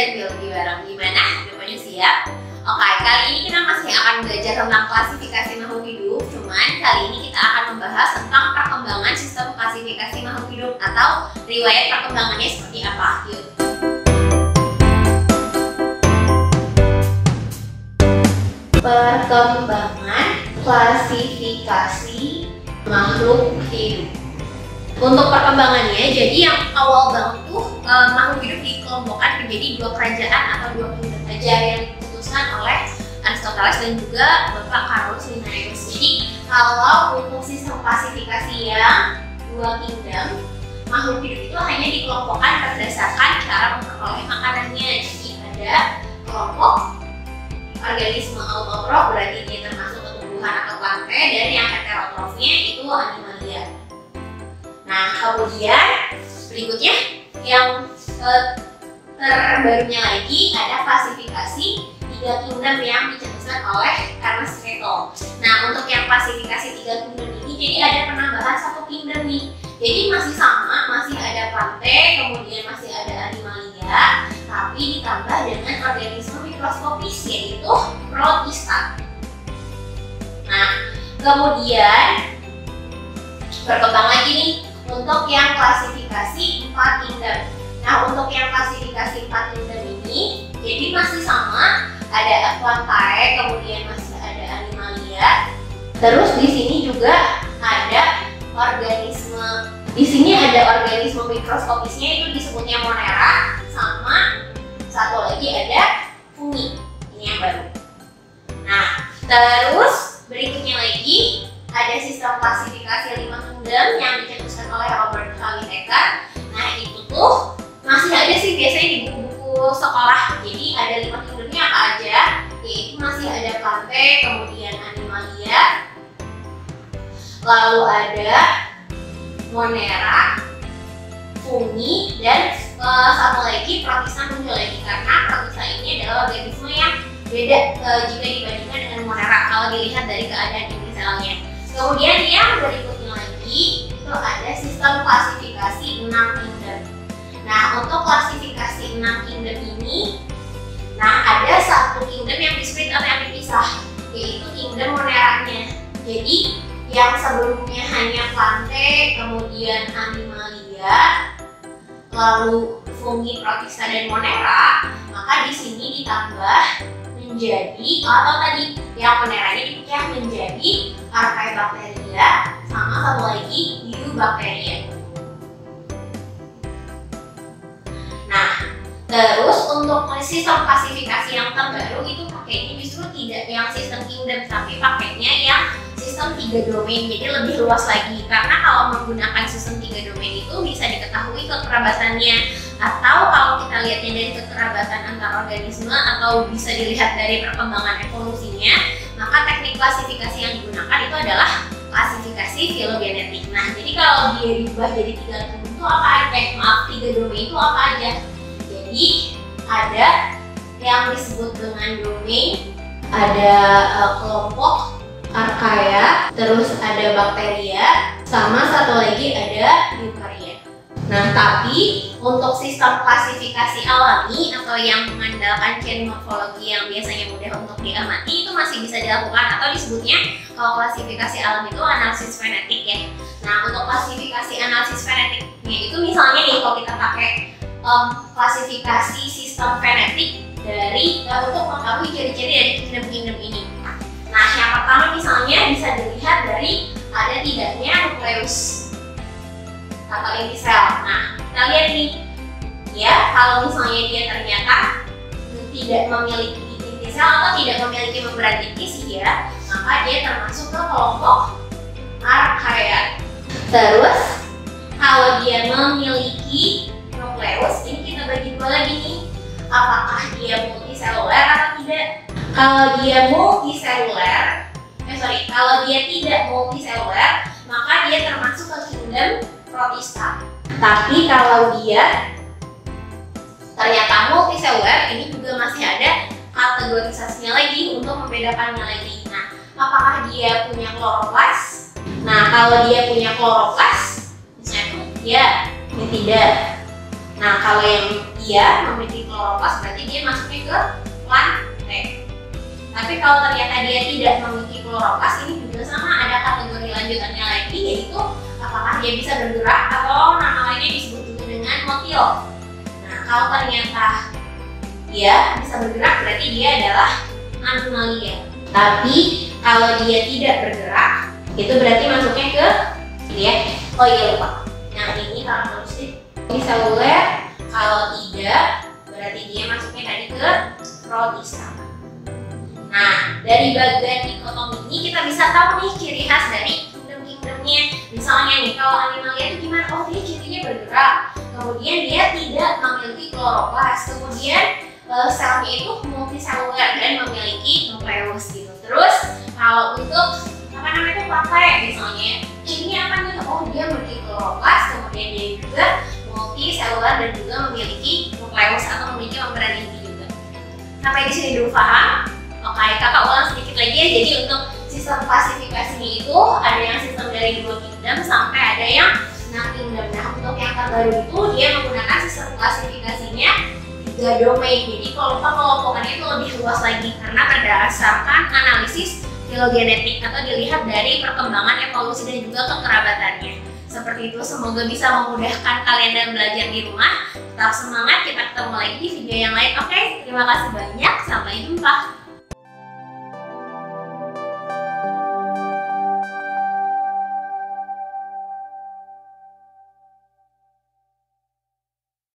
belajar biologi bareng. Gimana? Udah pada siap? Oke, kali ini kita masih akan belajar tentang klasifikasi makhluk hidup. Cuman kali ini kita akan membahas tentang perkembangan sistem klasifikasi makhluk hidup atau riwayat perkembangannya seperti apa. Yuk. Perkembangan klasifikasi makhluk hidup. Untuk perkembangannya, jadi yang awal banget tuh makhluk hidup dikelompokkan menjadi dua kerajaan atau dua kingdom aja yang diputuskan oleh Aristoteles dan juga Bapak Carolus Linnaeus. Jadi kalau untuk sistem klasifikasi yang dua kingdom, makhluk hidup itu hanya dikelompokkan berdasarkan cara memperoleh makanannya. Jadi ada kelompok organisme autotrof, berarti dia termasuk tumbuhan atau plantae, dan yang heterotrofnya itu animalia. Nah, kemudian berikutnya yang terbarunya lagi ada klasifikasi tiga kingdom yang dicetuskan oleh Ernest Haeckel. Nah, untuk yang klasifikasi tiga kingdom ini jadi ada penambahan satu kingdom nih. Jadi masih sama, masih ada plantae, kemudian masih ada animalia, tapi ditambah dengan organisme mikroskopis yaitu protista. Nah, kemudian berkembang lagi nih untuk yang klasifikasi 4 kingdom. Nah, untuk yang klasifikasi 4 kingdom ini jadi masih sama, ada plantae, kemudian masih ada animalia. Terus di sini juga ada organisme. Di sini ada organisme mikroskopisnya itu disebutnya Monera, sama satu lagi ada fungi. Ini yang baru. Nah, terus berikutnya lagi ada sistem klasifikasi 5 kingdom yang dicetuskan oleh Robert H. Whittaker. Nah, itu tuh masih ada sih biasanya di buku-buku sekolah. Jadi ada 5 kingdomnya apa aja? Yaitu masih ada plantae, kemudian animalia, lalu ada Monera, fungi, dan satu lagi protista muncul lagi karena protista ini adalah organisme yang beda jika dibandingkan dengan Monera kalau dilihat dari keadaan inti selnya. Kemudian yang berikutnya lagi itu ada sistem klasifikasi 6 kingdom. Nah, untuk klasifikasi 6 kingdom ini, nah ada satu kingdom yang di-split atau yang dipisah, yaitu kingdom Moneranya. Jadi yang sebelumnya hanya plantae, kemudian animalia, lalu fungi, protista, dan Monera, maka di sini ditambah menjadi atau tadi yang Moneranya dipecah menjadi Archaebacteria sama satu lagi Eubacteria. Nah, terus untuk sistem klasifikasi yang terbaru itu pakainya justru tidak yang sistem kingdom, tapi pakainya yang sistem 3 domain, jadi lebih luas lagi. Karena kalau menggunakan sistem 3 domain itu bisa diketahui kekerabatannya, atau kalau kita lihatnya dari kekerabatan antar organisme atau bisa dilihat dari perkembangan evolusinya, maka teknik klasifikasi yang digunakan itu adalah klasifikasi filogenetik. Nah, jadi kalau dia diubah jadi 3 kingdom itu apa aja? Maaf, 3 domain itu apa aja? Jadi ada yang disebut dengan domain, ada kelompok Archaea, terus ada bakteria, sama satu lagi ada eukarya. Nah, tapi untuk sistem klasifikasi alami atau yang mengandalkan ciri morfologi yang biasanya mudah untuk diamati itu masih bisa dilakukan, atau disebutnya kalau klasifikasi alami itu analisis fenetik ya. Nah, untuk klasifikasi analisis fenetiknya itu misalnya nih kalau kita pakai klasifikasi sistem fenetik dari untuk mengetahui ciri-ciri dari kingdom-kingdom ini. Nah, yang pertama misalnya bisa dilihat dari ada tidaknya nukleus atau inti sel. Nah, kita lihat nih, ya kalau misalnya dia ternyata tidak memiliki inti sel atau tidak memiliki membran tipis ya, maka dia termasuk ke kelompok Archaea. Terus kalau dia memiliki nukleus, ini kita bagi dua lagi nih, apakah dia multiseluler atau tidak. Kalau dia multiseluler, kalau dia tidak multiseluler, maka dia termasuk ke kingdom protista. Tapi kalau dia ternyata multiseluler, ini juga masih ada kategorisasinya lagi untuk membedakannya lagi. Nah, apakah dia punya kloroplas? Nah, kalau dia punya kloroplas, misalnya ya, ini tidak. Nah, kalau yang dia memiliki kloroplas, berarti dia masuknya ke plantae. Tapi kalau ternyata dia tidak memiliki kloroplas, ini juga sama, ada kategori lanjutannya lagi, yaitu apakah dia bisa bergerak atau nama lainnya disebut juga dengan motil. Nah, kalau ternyata dia bisa bergerak, berarti dia adalah animalia. Tapi kalau dia tidak bergerak, itu berarti masuknya ke ya. Oh iya, lupa. Yang ini karakteristik uniseluler. Kalau tidak, berarti dia masuknya tadi ke protista. Nah, dari bagian dikotomi ini kita bisa tahu nih ciri khas dari kingdom-kingdomnya. Misalnya nih, kalau animalia itu gimana? Oh, dia cirinya bergerak. Kemudian dia tidak memiliki kloroplas. Kemudian selnya itu multiseluler dan memiliki nukleus gitu. Terus kalau untuk plantae misalnya, cirinya apa nih? Oh, dia memiliki kloroplas, kemudian dia juga multiseluler dan juga memiliki nukleus atau memiliki membran inti juga. Sampai di sini dulu paham? Oke, kakak ulang sedikit lagi ya. Jadi untuk sistem klasifikasinya itu ada yang sistem dari 2 kingdom sampai ada yang 6 kingdom. Nah, untuk yang terbaru itu dia menggunakan sistem klasifikasinya 3 domain. Jadi kalau pengelompokannya itu lebih luas lagi karena berdasarkan analisis filogenetik atau dilihat dari perkembangan evolusi dan juga kekerabatannya. Seperti itu, semoga bisa memudahkan kalian dalam belajar di rumah. Tetap semangat, kita ketemu lagi di video yang lain. Oke, terima kasih banyak, sampai jumpa.